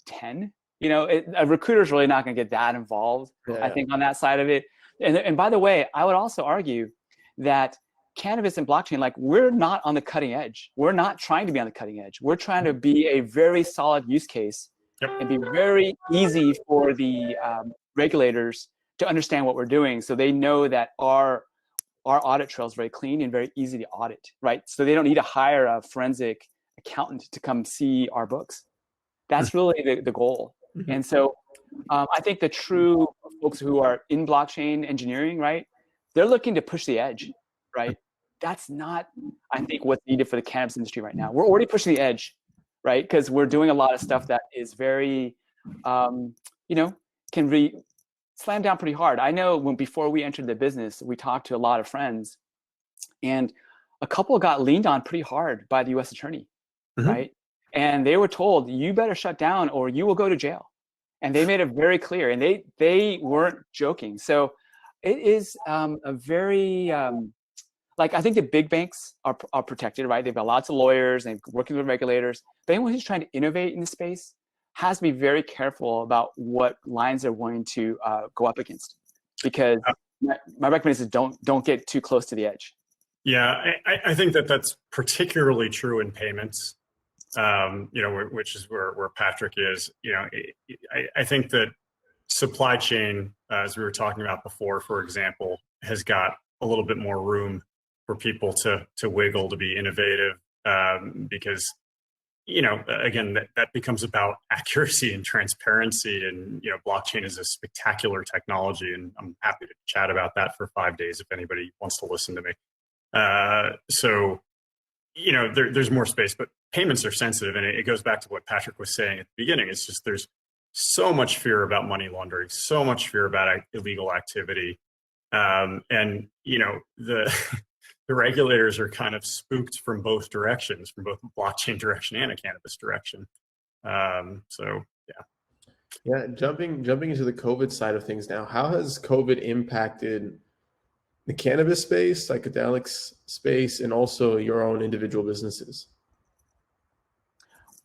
[SPEAKER 3] 10. A recruiter's really not going to get that involved. I think on that side of it. And by the way, I would also argue that cannabis and blockchain, like, we're not on the cutting edge. We're not trying to be on the cutting edge. We're trying to be a very solid use case and be very easy for the regulators to understand what we're doing, so they know that our audit trail is very clean and very easy to audit, right? So they don't need to hire a forensic accountant to come see our books. That's really the goal. And so I think the true folks who are in blockchain engineering, right, they're looking to push the edge, right? That's not, I think, what's needed for the cannabis industry right now. We're already pushing the edge, right? Because we're doing a lot of stuff that is very, can be slammed down pretty hard. I know before we entered the business, we talked to a lot of friends, and a couple got leaned on pretty hard by the U.S. attorney, right? And they were told, you better shut down or you will go to jail. And they made it very clear, and they weren't joking. So it is a very, I think the big banks are protected, right? They've got lots of lawyers and working with regulators. But anyone who's trying to innovate in the space has to be very careful about what lines they're willing to go up against, because my recommendation is don't get too close to the edge.
[SPEAKER 2] Yeah, I think that's particularly true in payments, which is where Patrick is. I think that supply chain, as we were talking about before, for example, has got a little bit more room for people to wiggle, to be innovative, because again, that becomes about accuracy and transparency, and blockchain is a spectacular technology, and I'm happy to chat about that for 5 days if anybody wants to listen to me. So there's more space, but payments are sensitive, and it goes back to what Patrick was saying at the beginning. It's just there's so much fear about money laundering, so much fear about illegal activity, and the regulators are kind of spooked from both directions, from both the blockchain direction and a cannabis direction.
[SPEAKER 1] Yeah, jumping into the COVID side of things now, how has COVID impacted the cannabis space, psychedelics space, and also your own individual businesses?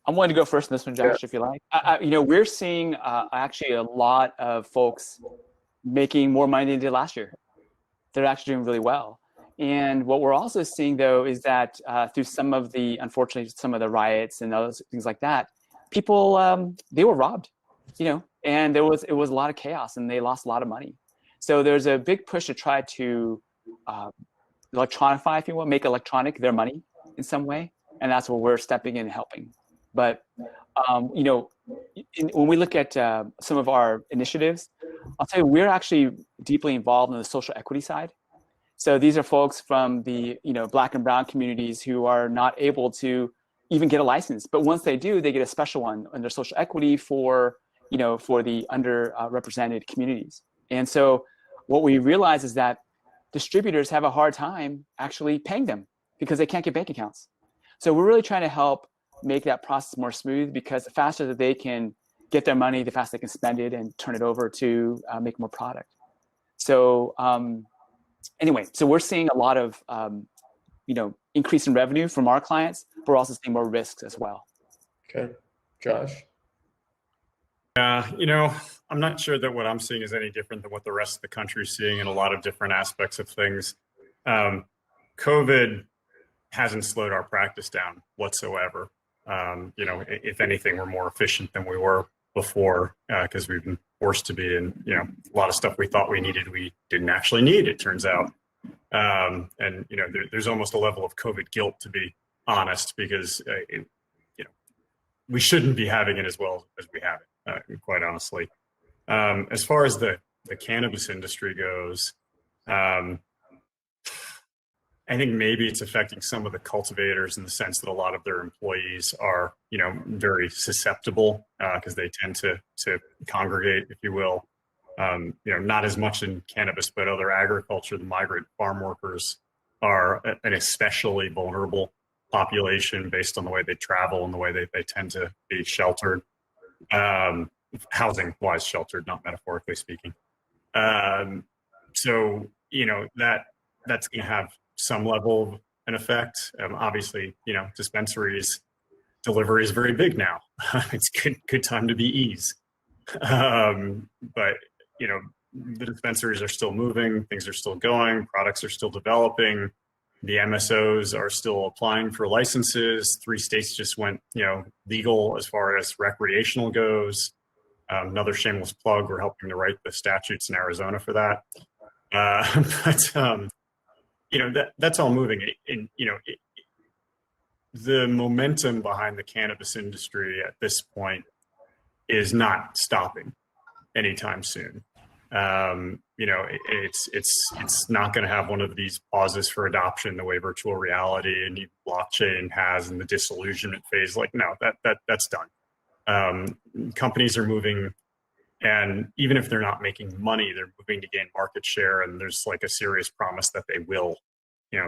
[SPEAKER 3] I'm willing to go first in this one, Josh, if you like. We're seeing actually a lot of folks making more money than they did last year. They're actually doing really well. And what we're also seeing, though, is that through unfortunately, some of the riots and those things like that, people, they were robbed, and it was a lot of chaos, and they lost a lot of money. So there's a big push to try to electronify, if you will, make electronic their money in some way. And that's where we're stepping in and helping. But, when we look at some of our initiatives, I'll tell you, we're actually deeply involved in the social equity side. So these are folks from the Black and Brown communities who are not able to even get a license, but once they do, they get a special one under social equity for the underrepresented communities. And so what we realize is that distributors have a hard time actually paying them because they can't get bank accounts. So we're really trying to help make that process more smooth, because the faster that they can get their money, the faster they can spend it and turn it over to make more product. So anyway, so we're seeing a lot of, increase in revenue from our clients, but we're also seeing more risks as well.
[SPEAKER 1] Okay. Josh?
[SPEAKER 2] I'm not sure that what I'm seeing is any different than what the rest of the country is seeing in a lot of different aspects of things. COVID hasn't slowed our practice down whatsoever. If anything, we're more efficient than we were before because we've been forced to be. And a lot of stuff we thought we needed, we didn't actually need, it turns out. There's almost a level of COVID guilt, to be honest, because we shouldn't be having it as well as we have it, quite honestly. As far as the cannabis industry goes, I think maybe it's affecting some of the cultivators in the sense that a lot of their employees are, very susceptible because they tend to congregate, if you will. Not as much in cannabis, but other agriculture, the migrant farm workers are an especially vulnerable population based on the way they travel and the way they tend to be sheltered, housing wise sheltered, not metaphorically speaking. So that's going to have some level of an effect. Obviously, dispensaries delivery is very big now. It's good time to be ease. But the dispensaries are still moving, things are still going, products are still developing. The MSOs are still applying for licenses. 3 states just went, legal as far as recreational goes. Another shameless plug, we're helping to write the statutes in Arizona for that. That's all moving. And, the momentum behind the cannabis industry at this point is not stopping anytime soon. It's not going to have one of these pauses for adoption the way virtual reality and blockchain has in the disillusionment phase. Like, no, that's done. Companies are moving, and even if they're not making money, they're moving to gain market share. And there's like a serious promise that they will,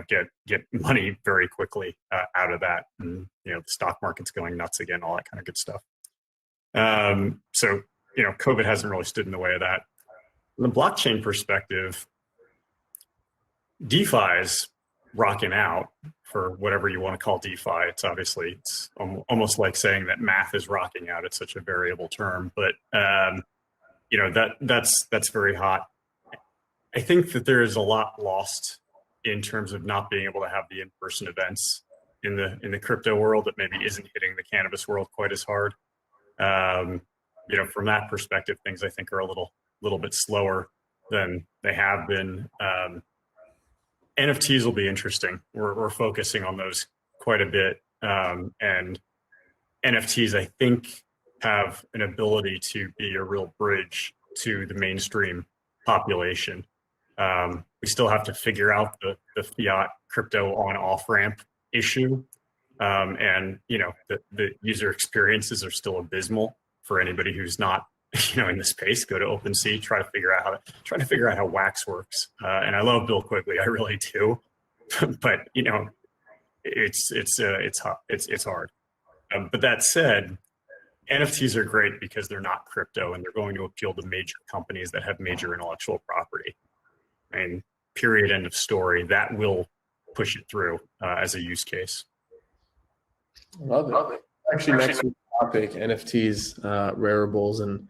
[SPEAKER 2] get money very quickly out of that. And, the stock market's going nuts again, all that kind of good stuff. So, COVID hasn't really stood in the way of that. From the blockchain perspective, DeFi's rocking out, for whatever you want to call DeFi. It's almost like saying that math is rocking out. It's such a variable term, but that's very hot. I think that there is a lot lost in terms of not being able to have the in-person events in the crypto world that maybe isn't hitting the cannabis world quite as hard. From that perspective, things I think are a little bit slower than they have been. NFTs will be interesting. We're focusing on those quite a bit. And NFTs, I think, have an ability to be a real bridge to the mainstream population. We still have to figure out the fiat crypto on-off ramp issue. And the user experiences are still abysmal for anybody who's not in the space. Go to OpenSea, try to figure out how Wax works. And I love Bill Quigley, I really do, but it's hard. But that said, NFTs are great because they're not crypto and they're going to appeal to major companies that have major intellectual property. And period, end of story. That will push it through as a use case.
[SPEAKER 1] Love it. Actually, next week's topic, NFTs, rareables, and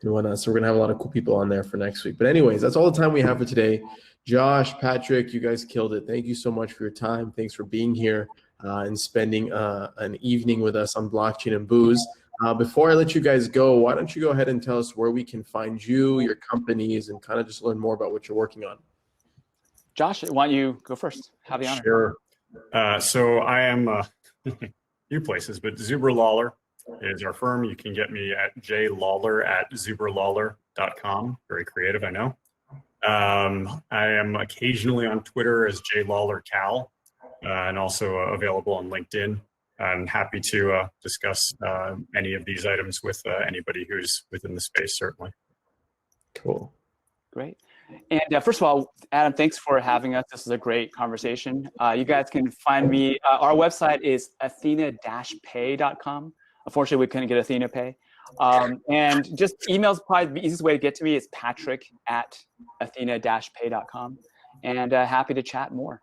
[SPEAKER 1] whatnot. So we're gonna have a lot of cool people on there for next week. But anyways, that's all the time we have for today. Josh, Patrick, you guys killed it. Thank you so much for your time. Thanks for being here and spending an evening with us on Blockchain and Booze. Before I let you guys go, why don't you go ahead and tell us where we can find you, your companies, and kind of just learn more about what you're working on.
[SPEAKER 3] Josh, why don't you go first? Have the honor.
[SPEAKER 2] Sure. So I am few places, but Zuber Lawler is our firm. You can get me at jlawler@zuberlawler.com. Very creative, I know. I am occasionally on Twitter as jlawlercal, and also available on LinkedIn. I'm happy to discuss any of these items with anybody who's within the space, certainly.
[SPEAKER 1] Cool.
[SPEAKER 3] Great. And first of all, Adam, thanks for having us. This is a great conversation. You guys can find me. Our website is athena-pay.com. Unfortunately, we couldn't get Athena Pay. And just email's probably the easiest way to get to me is patrick@athena-pay.com. And happy to chat more.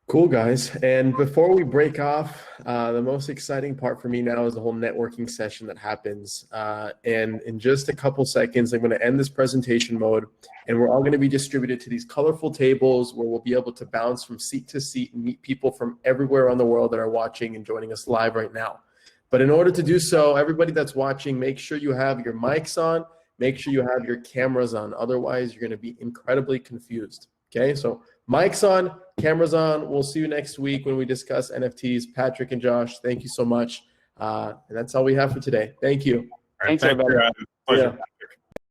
[SPEAKER 1] Cool, guys. And before we break off, the most exciting part for me now is the whole networking session that happens. And in just a couple seconds, I'm going to end this presentation mode, and we're all going to be distributed to these colorful tables where we'll be able to bounce from seat to seat and meet people from everywhere around the world that are watching and joining us live right now. But in order to do so, everybody that's watching, make sure you have your mics on, make sure you have your cameras on. Otherwise, you're going to be incredibly confused. Okay, so mics on, cameras on. We'll see you next week when we discuss NFTs. Patrick and Josh, thank you so much. And that's all we have for today. Thank you.
[SPEAKER 2] All right,
[SPEAKER 3] Thanks,
[SPEAKER 2] thank you,
[SPEAKER 3] everybody.
[SPEAKER 2] Adam. Pleasure.
[SPEAKER 1] Yeah.